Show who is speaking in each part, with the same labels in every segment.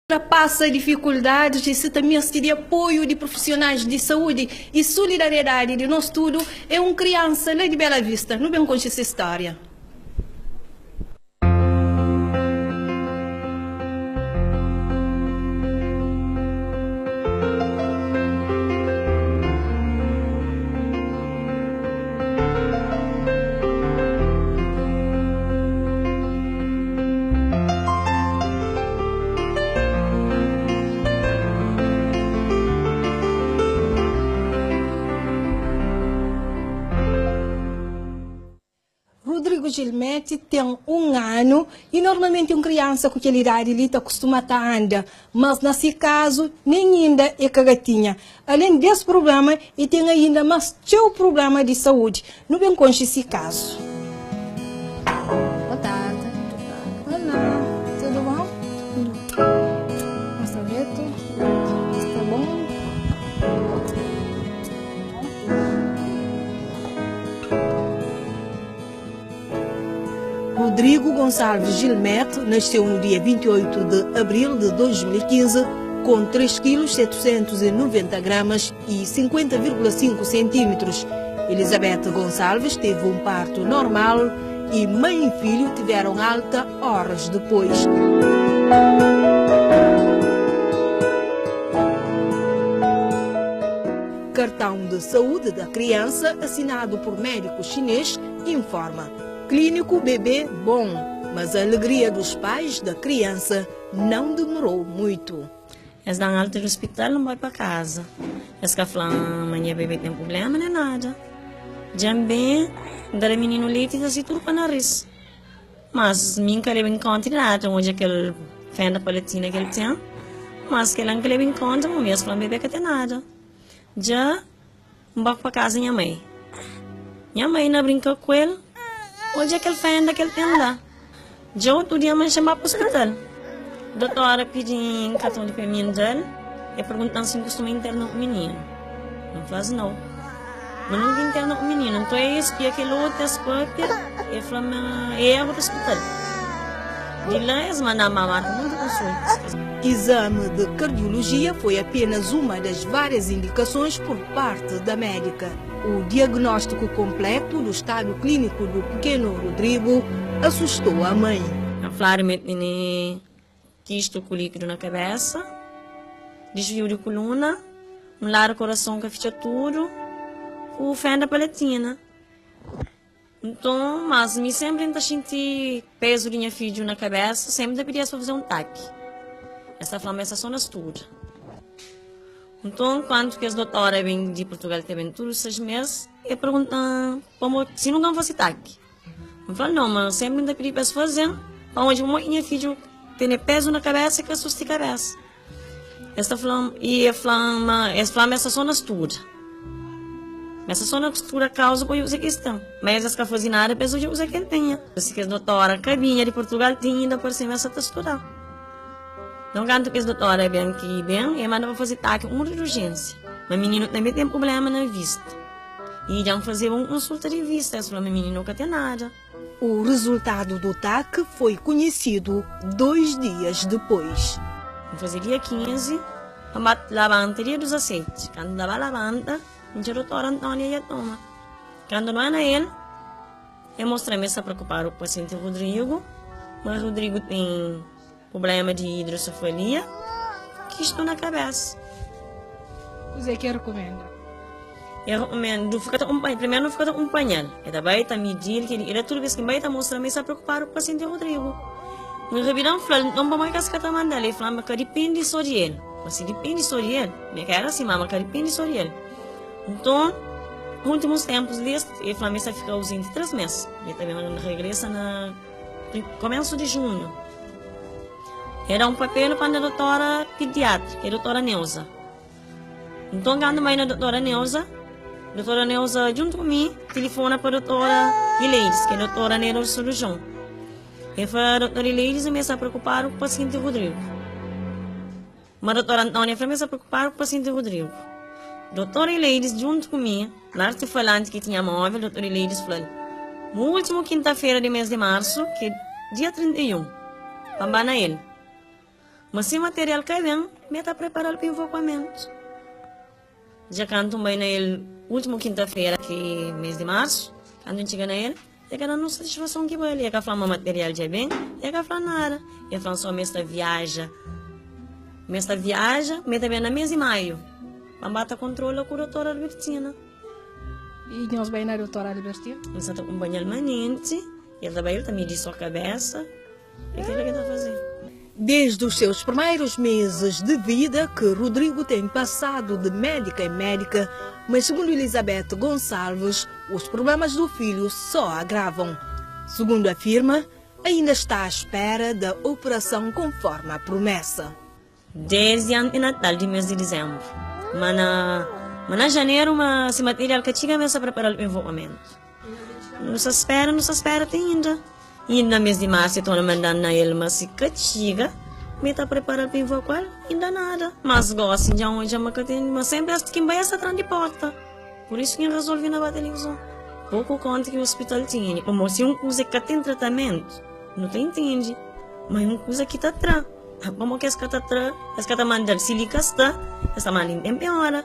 Speaker 1: Ultrapassa dificuldades e se também se de apoio de profissionais de saúde e solidariedade de nosso estudo é uma criança lá de Bela Vista. Não bem conhecer essa história. Rodrigo Gilmete tem 1 ano e normalmente uma criança com aquela idade ali está acostumada a andar, mas nesse caso nem ainda é cagatinha. Além desse problema, e tem ainda mais teu problema de saúde. Não bem conhecer esse caso. Boa tarde. Olá, tudo bom? Nossa, tá bom? Rodrigo Gonçalves Gilmete nasceu no dia 28 de abril de 2015 com 3 kg 790 gramas e 50,5 centímetros. Elizabeth Gonçalves teve um parto normal e mãe e filho tiveram alta horas depois. Cartão de saúde da criança assinado por médico chinês informa: clínico bebê bom, mas a alegria dos pais da criança não demorou muito.
Speaker 2: Eles dão alta do hospital, não vai para casa. Eles falam, amanhã bebê tem problema, não é nada. Já bem, dar menino leite e assim tudo para nariz. Mas minha que leva em conta nada, onde aquele fenda palatina que ele tem. Mas que ele não leva em conta, mas eles falam bebê que tem nada. Já, vou para casa minha mãe. Minha mãe não brinca com ele. Hoje é aquele fenda que ele tem lá. Já outro dia me chamava para o hospital. A doutora pediu cartão de pemento dele e perguntou se costuma internar o menino. Não faz não. Mas não interna o menino. Então é isso que aquele outro aspecto e falou é para o hospital. De lá eles mandaram mamar com muita consulta.
Speaker 1: Exame de cardiologia foi apenas uma das várias indicações por parte da médica. O diagnóstico completo do estado clínico do pequeno Rodrigo assustou a mãe.
Speaker 2: A Flávia tem quisto líquido na cabeça, desvio de coluna, um largo coração que fica tudo, o fenda palatina. Então, mas me sempre ainda senti peso de minha filha na cabeça, sempre pedia para fazer um taque. Essa Flávia só não estuda. Então, quando que as doutoras vêm de Portugal, também todos os 6 meses, eu pergunto se não fazer taque. Eu falo, não, mas sempre ainda pedi para fazer, para onde minha filha tem peso na cabeça que assusta a cabeça. Esta flama, e a flama essa só não estuda. Essa só não estuda causa para usar questão. Mas essa que fazem nada, penso que usa que ele tenha. Se que as doutoras cabinha de Portugal tinha ainda por cima essa estudar. Então, quando que as doutoras vêm aqui bem, eu mando para fazer taque, uma de urgência. Mas o menino também tem problema na vista. E já fazer uma consulta de vista, esse menino nunca tem nada.
Speaker 1: O resultado do taque foi conhecido 2 dias depois.
Speaker 2: Eu fazia dia 15, a lavanta dia 17. Quando dava a lavanta, a doutora Antônia ia tomar. Quando não era ele, eu mostrei me se preocupar com o paciente Rodrigo, mas Rodrigo tem problema de hidrocefalia, que estou na cabeça.
Speaker 1: Você que recomenda?
Speaker 2: Eu recomendo, primeiro não fica acompanhando. Ele vai estar medindo, ele tudo isso que vai estar mostrando, mas se preocupar com o paciente Rodrigo. No revirão, não vou mais cascar a mandar, ele fala que depende só de ele. Mas se depende só de ele, me quero assim, mas que depende só de ele. Então, nos últimos tempos, ele fala que fica ausente 3 meses. Ele também regressa no começo de junho. Era um papel para a doutora pediatra, que é a doutora Neuza. Então, quando vai na doutora Neuza, junto comigo, telefona para a doutora Ileides, que é a doutora neurocirurgião. E a doutora Ileides começa a preocupar com o paciente Rodrigo. Mas a doutora Antônia começa a preocupar com o paciente Rodrigo. A doutora Ileides, junto comigo, lá te falando que tinha móvel, a doutora Ileides falando, no último quinta-feira do mês de março, que é dia 31, para ele. Mas se o material cai bem, me está preparado para o invocamento. Já canto bem na ele, último quinta-feira, que mês de março, quando a gente chega na ele, é que a nossa satisfação que vai ali, é que a flama material já bem, é que a flama nada. E a flama só mestra viaja, me também na mês de maio. A bata controla com a doutora Albertina.
Speaker 1: E nós bem na doutora Albertina?
Speaker 2: Nós estamos acompanhando a manente, ele também diz sua cabeça, e o que ele está fazendo?
Speaker 1: Desde os seus primeiros meses de vida que Rodrigo tem passado de médica em médica, mas segundo Elizabeth Gonçalves, os problemas do filho só agravam. Segundo afirma, ainda está à espera da operação conforme a promessa.
Speaker 2: Desde o Natal de mês de dezembro. Mas na janeiro, esse material que chega começa a preparar o envolvimento. Não se espera ainda. E no mês de março, estou mandando na ele, mas se chega, me está preparando para invocar, ainda nada. Mas gosto de onde mas sempre acho que vai estar atrás de porta. Por isso que eu resolvi na televisão. Pouco conta que o hospital tinha. Como se uma coisa que tem tratamento, não te entende. Mas uma coisa que está atrás. Como que está atrás? Está mandando silica, está mandando empeora.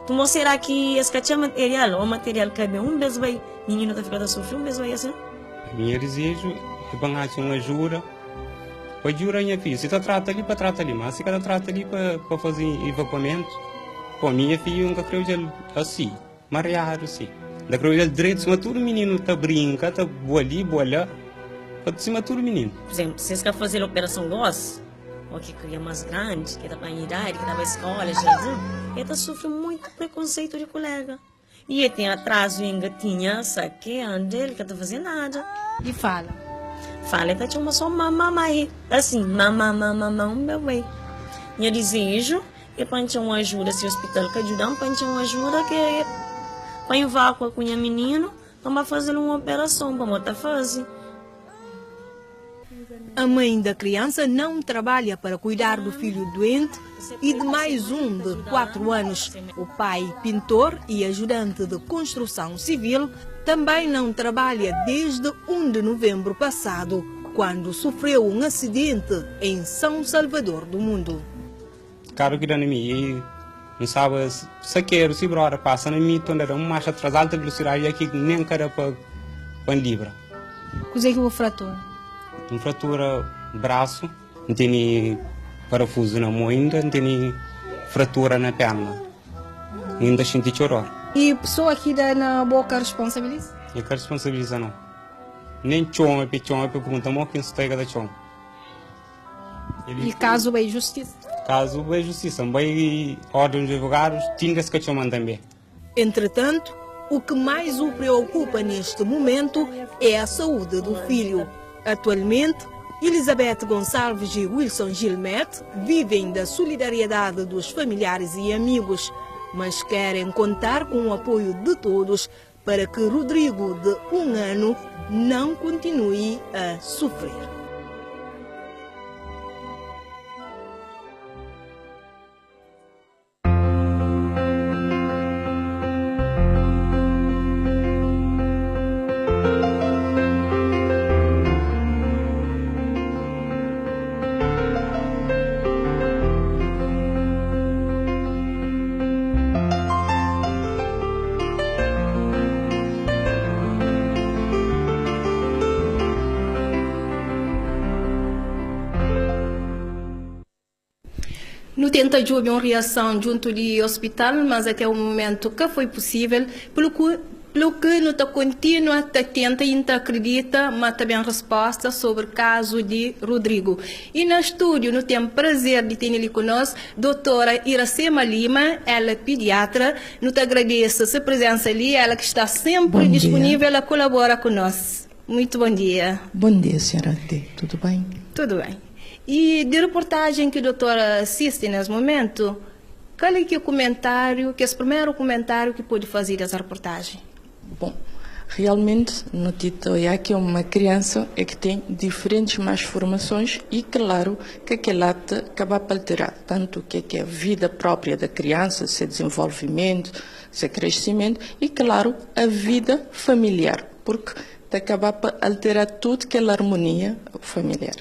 Speaker 2: Tu será que esse material, o material que é um vez vai, menino está ficando a sofrer, um vez vai assim?
Speaker 3: Minha desejo é banhar uma ajuda. Para ajudar minha filha, se está trata ali, mas se cada trata ali para fazer evacuamento, para minha filha nunca creio assim, mareado assim. Da creio direito, se todo menino está brinca, está boa ali, boa lá, para cima todo menino.
Speaker 2: Por exemplo, se você quer fazer a operação GOS, ou que é mais grande, que está para a idade, que está para a escola, jardim, ele está sofrendo muito preconceito de colega. E ele tem atraso em gatinha, saque, anda, ele não está fazendo nada.
Speaker 1: E fala?
Speaker 2: Fala, tá tinha só mamãe, assim, mamãe, meu bem. E eu desejo, e para uma ajuda, se o hospital que ajudar, para uma ajuda que para evacuar com o menino, para fazer uma operação, para botar fazer.
Speaker 1: A mãe da criança não trabalha para cuidar do filho doente e de mais um de 4 anos. O pai, pintor e ajudante de construção civil, também não trabalha desde 1 de novembro passado, quando sofreu um acidente em São Salvador do Mundo.
Speaker 3: Caro que dá na mim, não sabe se quero, se brora, passa na minha, quando era uma marcha atrás alta velocidade, aqui nem cara para libra.
Speaker 1: O que é o frator?
Speaker 3: Uma fratura braço, não tem parafuso na mão ainda, não tem fratura na perna. Ainda senti choror.
Speaker 1: E a pessoa que dá na boca responsabiliza?
Speaker 3: Eu quero responsabilizar não. Nem chão, pergunta, mas quem está cada chão.
Speaker 1: E caso é justiça?
Speaker 3: Caso é justiça, vai ordem de advogados, tinha que se chamar também.
Speaker 1: Entretanto, o que mais o preocupa neste momento é a saúde do filho. Atualmente, Elizabeth Gonçalves e Wilson Gilmete vivem da solidariedade dos familiares e amigos, mas querem contar com o apoio de todos para que Rodrigo, de 1 ano, não continue a sofrer. No tenta de uma reação junto do hospital, mas até o momento que foi possível, pelo que não está continua, tenta e acredita, mas também resposta sobre o caso de Rodrigo. E no estúdio, não tem prazer de ter ele conosco, doutora Iracema Lima, ela é pediatra, não te agradece a sua presença ali, ela que está sempre disponível a colaborar conosco. Muito bom dia.
Speaker 4: Bom dia, senhora T. Tudo bem?
Speaker 1: Tudo bem. E de reportagem que a doutora assiste nesse momento, qual é que é o comentário, que é o primeiro comentário que pode fazer dessa reportagem?
Speaker 4: Bom, realmente, no título é que uma criança é que tem diferentes mais formações e, claro, que aquele ato acaba a alterar tanto o que é a vida própria da criança, seu desenvolvimento, seu crescimento e, claro, a vida familiar, porque acaba a alterar tudo que é a harmonia familiar.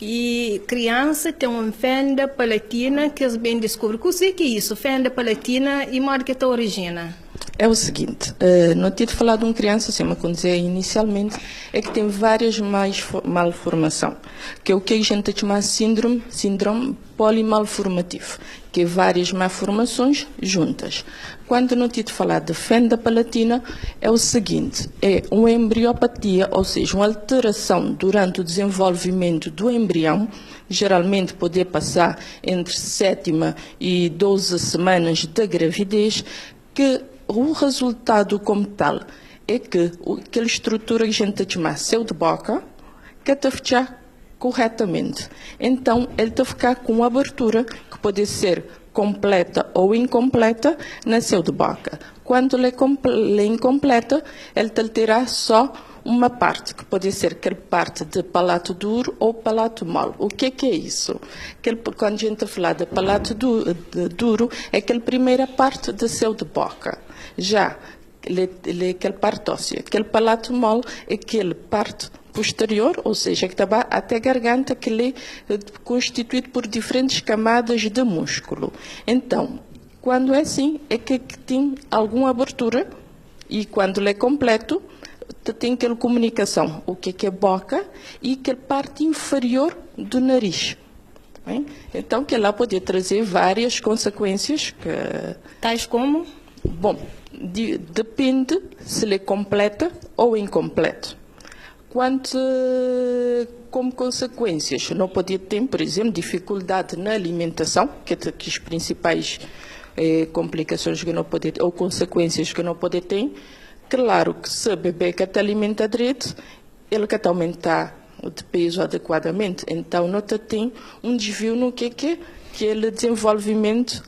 Speaker 1: E criança tem uma fenda palatina que eles bem descobrem. O que é isso? Fenda palatina e modo que está origina?
Speaker 4: É o seguinte, não tinha de falar de uma criança, assim, mas como dizia inicialmente, é que tem várias malformação, que é o que a gente chama de síndrome polimalformativo, que é várias malformações juntas. Quando não tinha de falar de fenda palatina, é o seguinte, é uma embriopatia, ou seja, uma alteração durante o desenvolvimento do embrião, geralmente poder passar entre 7ª e 12 semanas de gravidez, que o resultado como tal é que aquela estrutura que a gente chama de céu de boca, que está a ficar corretamente. Então, ele está a ficar com uma abertura que pode ser completa ou incompleta na céu de boca. Quando ele é incompleta, ele terá só uma parte, que pode ser aquela parte de palato duro ou palato mole. O que é isso? Quando a gente fala de palato duro, é aquela primeira parte da céu de boca. Já, aquela parte óssea. Aquele palato mole é aquela parte posterior, ou seja, que está até a garganta, que ele é constituído por diferentes camadas de músculo. Então, quando é assim, é que tem alguma abertura, e quando ele é completo, tem aquela comunicação, o que é boca e aquela parte inferior do nariz. Bem? Então, que ela pode trazer várias consequências.
Speaker 1: Tais como?
Speaker 4: Bom, depende se ele é completa ou incompleto. Como consequências, não pode ter, por exemplo, dificuldade na alimentação, que as principais complicações que não pode ter, ou consequências que não pode ter. Claro que se o bebê que te alimenta direito, ele quer aumentar de peso adequadamente. Então, não tem um desvio no que é aquele desenvolvimento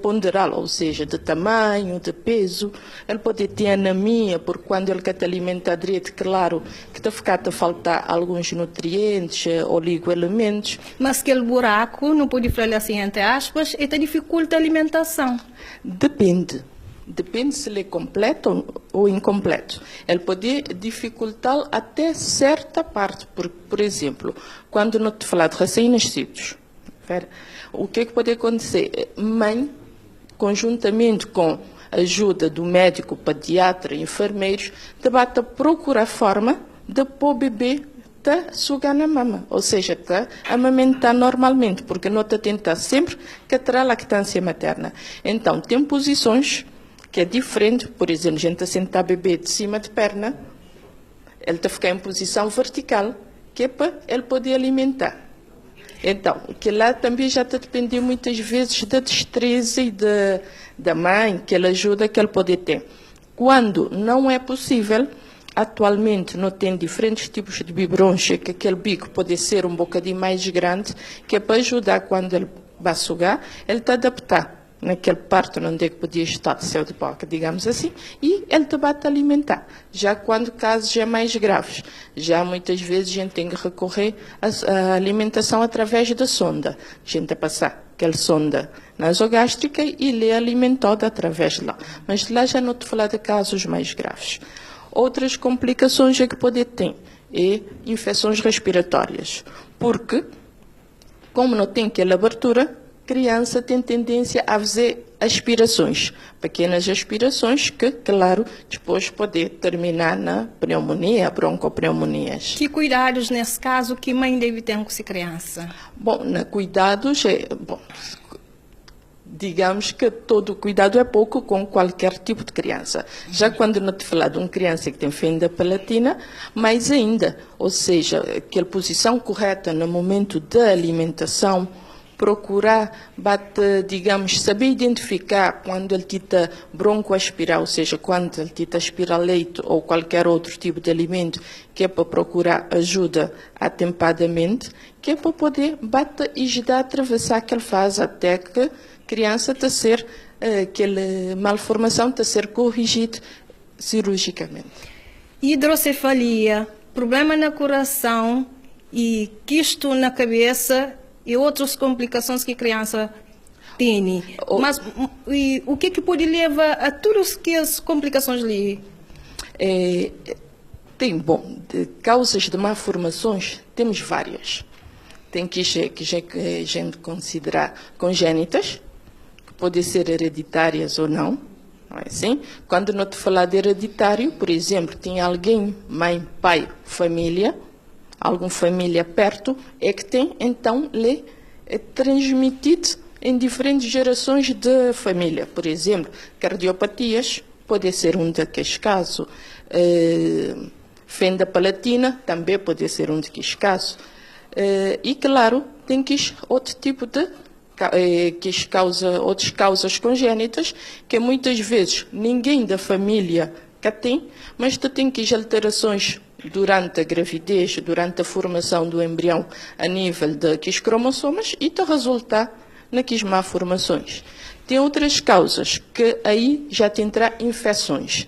Speaker 4: ponderal, ou seja, de tamanho, de peso. Ele pode ter anemia, porque quando ele quer te alimentar direito, claro, que está a faltar alguns nutrientes, oligoelementos.
Speaker 1: Mas aquele buraco, não pode falar assim, entre aspas, ele dificulta a alimentação.
Speaker 4: Depende se ele é completo ou incompleto. Ele pode dificultar até certa parte. Por exemplo, quando não te falar de recém-nascidos, o que pode acontecer? Mãe, conjuntamente com a ajuda do médico, pediatra, enfermeiros, debate procurar forma de pôr o bebê a sugar na mama, ou seja, a amamentar normalmente, porque não está tentar sempre que terá lactância materna. Então, tem posições que é diferente, por exemplo, a gente está sentar o bebê de cima de perna, ele está a ficar em posição vertical, que é para ele poder alimentar. Então, que lá também já está a depender muitas vezes da destreza e da mãe, que ela ajuda, que ele pode ter. Quando não é possível, atualmente não tem diferentes tipos de biberons, que aquele bico pode ser um bocadinho mais grande, que é para ajudar quando ele vai sugar, ele está a adaptar naquele parto onde é que podia estar de céu de boca, digamos assim, e ele te bate a alimentar. Já quando casos já mais graves, já muitas vezes a gente tem que recorrer à alimentação através da sonda. A gente a passar aquela sonda nasogástrica e lhe alimentou através de lá. Mas de lá já não te falar de casos mais graves. Outras complicações é que pode ter é infecções respiratórias, porque, como não tem aquela abertura, criança tem tendência a fazer aspirações, pequenas aspirações que, claro, depois poder terminar na pneumonia, broncopneumonias.
Speaker 1: Que cuidados, nesse caso, que mãe deve ter com essa criança?
Speaker 4: Bom, cuidados, digamos que todo cuidado é pouco com qualquer tipo de criança. Já quando não te falar de uma criança que tem fenda palatina, mais ainda, ou seja, aquela posição correta no momento da alimentação, procurar, digamos, saber identificar quando ele tenta broncoaspirar, ou seja, quando ele tenta aspirar leite ou qualquer outro tipo de alimento, que é para procurar ajuda atempadamente, que é para poder e ajudar a atravessar aquela fase até que a criança está a ser, aquela malformação está a ser corrigida cirurgicamente.
Speaker 1: Hidrocefalia, problema no coração e quisto na cabeça e outras complicações que a criança tem. Mas o que pode levar a todas as complicações ali?
Speaker 4: Tem, de causas de malformações, temos várias. tem que a gente considerar congénitas, que podem ser hereditárias ou não. Não é assim? Quando não te falar de hereditário, por exemplo, tem alguém, mãe, pai, família, alguma família perto, é que tem, então, é transmitido em diferentes gerações de família. Por exemplo, cardiopatias, pode ser um daqueles casos. Fenda palatina, também pode ser um daqueles casos. E, claro, tem que outro tipo de outras causas congénitas, que muitas vezes ninguém da família que tem, mas tu tem que alterações durante a gravidez, durante a formação do embrião a nível daqueles cromossomas e te resultar naquelas malformações. Tem outras causas que aí já te entrar infecções.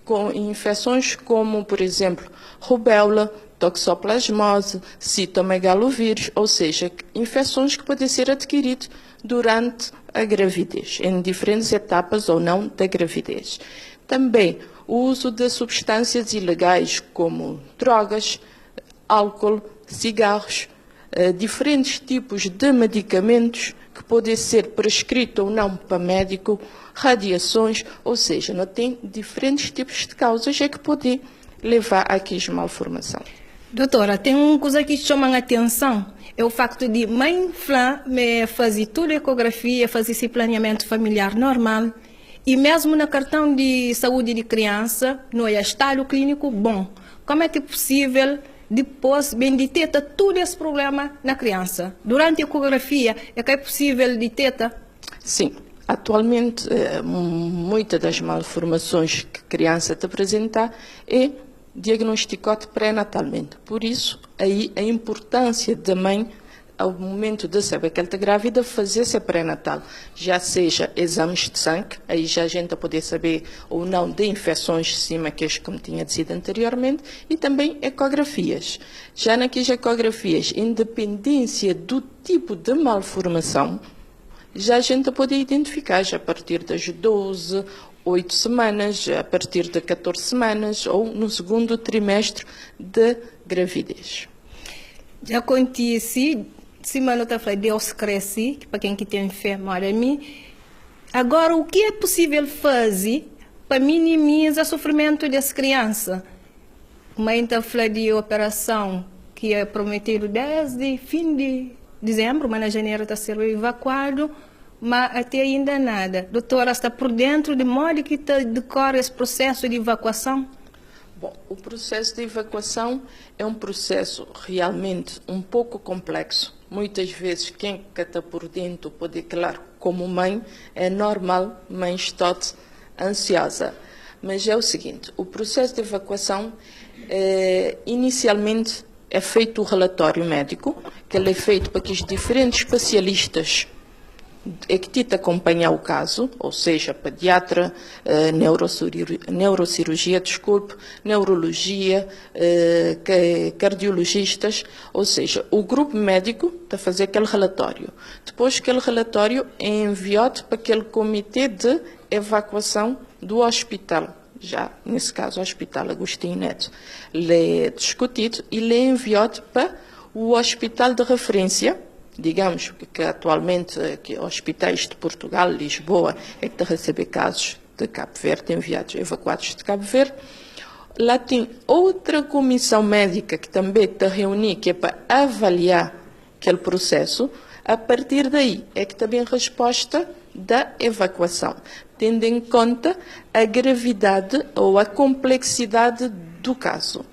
Speaker 4: Com infecções como, por exemplo, rubéola, toxoplasmose, citomegalovírus, ou seja, infecções que podem ser adquiridas durante a gravidez, em diferentes etapas ou não da gravidez. Também o uso de substâncias ilegais como drogas, álcool, cigarros, diferentes tipos de medicamentos que podem ser prescritos ou não para médico, radiações, ou seja, não tem diferentes tipos de causas que podem levar a aqui malformação.
Speaker 1: Doutora, tem uma coisa que chama a atenção, é o facto de mãe fazer toda a ecografia, fazer esse planeamento familiar normal, e mesmo no cartão de saúde de criança, não é estado clínico bom. Como é que é possível depois detectar todo esse problema na criança? Durante a ecografia, é que é possível detectar?
Speaker 4: Sim. Atualmente, muitas das malformações que a criança te apresenta é diagnosticado pré-natalmente. Por isso, aí a importância da mãe, ao momento de saber que ela está grávida, fazer-se pré-natal. Já seja exames de sangue, aí já a gente pode saber ou não de infecções cima-queixas, como tinha dito anteriormente, e também ecografias. Já naquelas ecografias, independência do tipo de malformação, já a gente pode identificar já a partir das 12, 8 semanas, a partir de 14 semanas ou no segundo trimestre de gravidez.
Speaker 1: Já acontece, semana está falando, Deus cresce, para quem que tem fé, mora a mim. Agora, o que é possível fazer para minimizar o sofrimento dessa criança? Mãe está falando de operação que é prometido desde fim de dezembro, mas na janeiro está sendo evacuado, mas até ainda nada. Doutora, está por dentro de modo que decorre esse processo de evacuação?
Speaker 4: Bom, o processo de evacuação é um processo realmente um pouco complexo. Muitas vezes quem está por dentro pode, claro, como mãe, é normal, mãe está ansiosa. Mas é o seguinte, o processo de evacuação, inicialmente, é feito o relatório médico, que ele é feito para que os diferentes especialistas que te acompanhar o caso, ou seja, pediatra, neurocirurgia, neurologia, cardiologistas, ou seja, o grupo médico está a fazer aquele relatório. Depois aquele relatório é enviado para aquele comitê de evacuação do hospital. Já, nesse caso, o Hospital Agostinho Neto, ele é discutido e ele é enviado para o hospital de referência, digamos que atualmente que hospitais de Portugal, Lisboa, é que está a receber casos de Cabo Verde, enviados, evacuados de Cabo Verde. Lá tem outra comissão médica que também está a reunir, que é para avaliar aquele processo. A partir daí é que também a resposta da evacuação, tendo em conta a gravidade ou a complexidade do caso.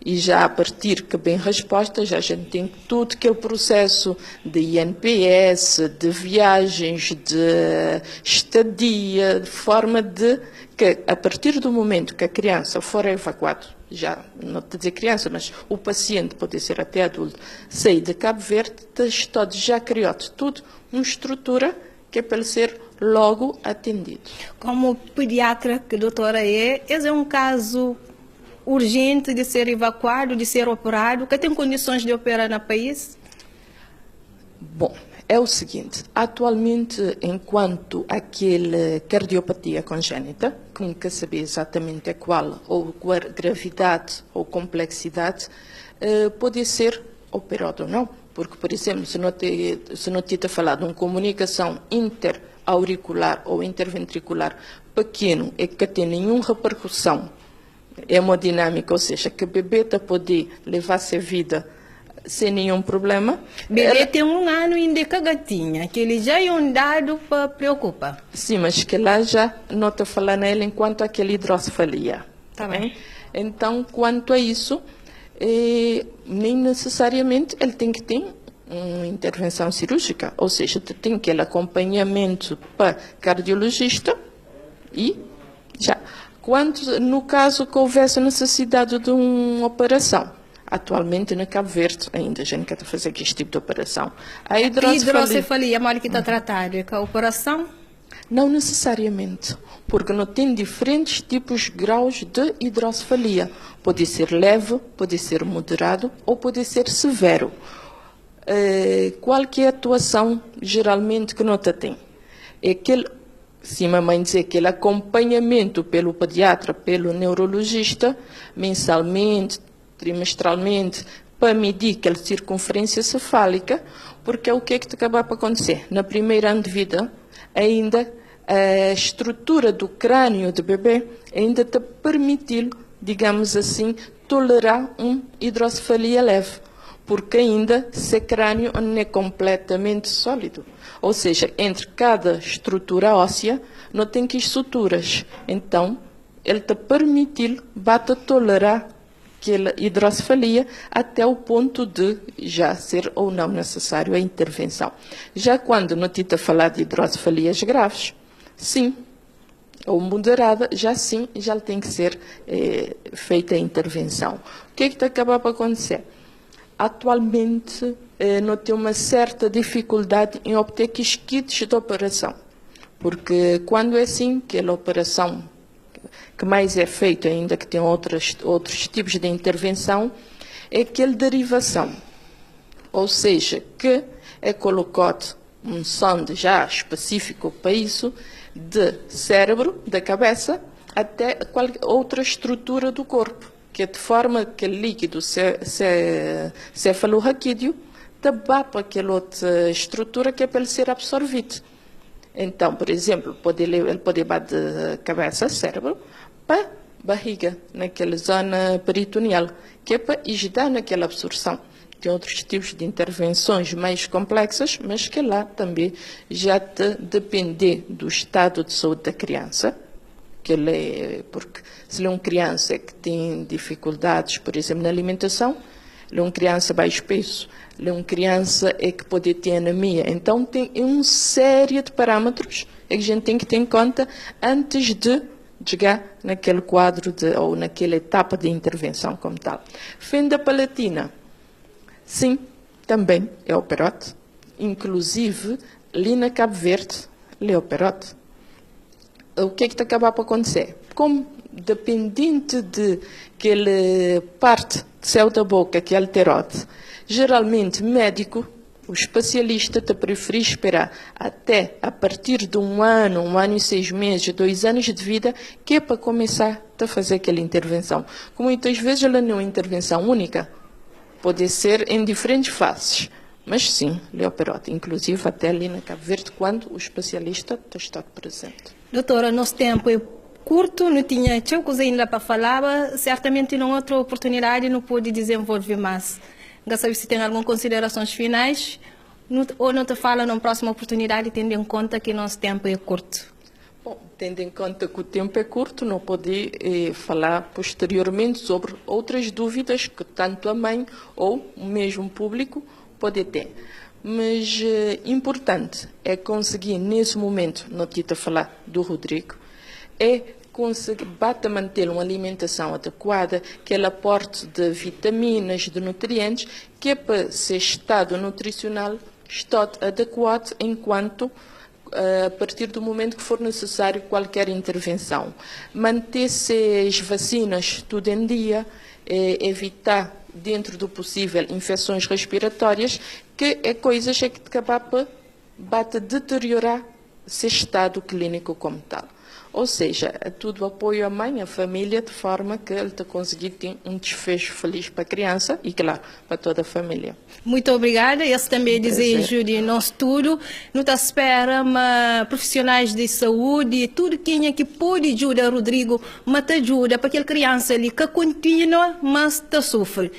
Speaker 4: E já a partir que bem resposta, já a gente tem tudo que é o processo de INPS, de viagens, de estadia, de forma de que a partir do momento que a criança for evacuada, já não te dizer criança, mas o paciente pode ser até adulto, sair de Cabo Verde, está já criado tudo, uma estrutura que é para ele ser logo atendido.
Speaker 1: Como pediatra que a doutora esse é um caso urgente de ser evacuado, de ser operado, que tem condições de operar no país?
Speaker 4: Bom, é o seguinte, atualmente, enquanto aquele cardiopatia congénita, que nunca sabia exatamente qual, ou gravidade ou complexidade, pode ser operado ou não. Porque, por exemplo, se não te falar de uma comunicação interauricular ou interventricular pequeno e que tem nenhuma repercussão hemodinâmica, ou seja, que o bebê está poder levar sua vida sem nenhum problema.
Speaker 1: Bebê tem 1 ano ainda que gatinha, que ele já é um dado para preocupar.
Speaker 4: Sim, mas que lá já não está falando nele enquanto aquela hidrocefalia.
Speaker 1: Tá bem.
Speaker 4: Então, quanto a isso, nem necessariamente ele tem que ter uma intervenção cirúrgica, ou seja, tem aquele acompanhamento para cardiologista e já. Quanto no caso que houvesse necessidade de uma operação, atualmente na Cabo Verde ainda a gente quer fazer este tipo de operação. A
Speaker 1: hidrocefalia, mal que está tratado, é com a operação?
Speaker 4: Não necessariamente, porque não tem diferentes tipos graus de hidrocefalia. Pode ser leve, pode ser moderado ou pode ser severo. Qualquer atuação, geralmente, que não tem? É aquele, sim, mamãe dizer, aquele acompanhamento pelo pediatra, pelo neurologista, mensalmente, trimestralmente, para medir aquela circunferência cefálica, porque é o que é que te acaba para acontecer? Na primeira ano de vida, ainda a estrutura do crânio do bebê ainda te permitir, digamos assim, tolerar uma hidrocefalia leve, porque ainda esse crânio não é completamente sólido. Ou seja, entre cada estrutura óssea não tem que suturas. Então, ele te permitir, bate tolerar aquela hidrocefalia até o ponto de já ser ou não necessário a intervenção. Já quando não te falar de hidrocefalias graves, sim, ou moderada, já sim, já tem que ser feita a intervenção. O que é que acaba por acontecer? Atualmente, não tem uma certa dificuldade em obter kits de operação, porque quando é assim, aquela operação que mais é feito, ainda que tem outros tipos de intervenção, é aquela derivação, ou seja, que é colocado um sonde já específico para isso, de cérebro, da cabeça, até qualquer outra estrutura do corpo, que é de forma que o líquido cefalorraquídeo dá para aquela outra estrutura que é para ele ser absorvido. Então, por exemplo, ele pode ir de cabeça, cérebro, para barriga, naquela zona peritoneal, que é para ajudar naquela absorção. Tem outros tipos de intervenções mais complexas, mas que lá também já depende do estado de saúde da criança, porque se ele é uma criança que tem dificuldades, por exemplo, na alimentação, ele é uma criança baixo peso, ele é uma criança que pode ter anemia. Então, tem uma série de parâmetros que a gente tem que ter em conta antes de chegar naquele quadro ou naquela etapa de intervenção como tal. Fenda palatina, sim, também é operado. Inclusive, ali na Cabo Verde, ele é operado. O que é que acaba por acontecer? Como dependente de aquela parte do céu da boca que é alterado, geralmente médico, o especialista te prefere esperar até a partir de 1 ano e 6 meses, 2 anos de vida, que é para começar a fazer aquela intervenção. Como muitas vezes ela não é uma intervenção única, pode ser em diferentes fases, mas sim, ele é operado, inclusive até ali na Cabo Verde, quando o especialista está presente.
Speaker 1: Doutora, nosso tempo é curto, não tinha muita coisa ainda para falar, certamente em outra oportunidade não pude desenvolver mais. Não sabe se tem algumas considerações finais ou não te fala na próxima oportunidade, tendo em conta que nosso tempo é curto.
Speaker 4: Bom, tendo em conta que o tempo é curto, não pode falar posteriormente sobre outras dúvidas que tanto a mãe ou o mesmo público pode ter. Mas importante é conseguir, nesse momento, não te falar do Rodrigo, é conseguir manter uma alimentação adequada, aquele aporte de vitaminas, de nutrientes, que é para ser estado nutricional adequado enquanto a partir do momento que for necessário qualquer intervenção. Manter-se as vacinas tudo em dia, evitar, dentro do possível, infecções respiratórias, que é coisas que acabam por deteriorar seu estado clínico como tal. Ou seja, é tudo apoio à mãe, à família, de forma que ele te conseguir ter um desfecho feliz para a criança e, claro, para toda a família.
Speaker 1: Muito obrigada. Esse também é desejo de nós tudo. Não te espera, mas profissionais de saúde, tudo quem é que pode ajudar Rodrigo, mas te ajuda para aquela criança ali que continua, mas te sofre.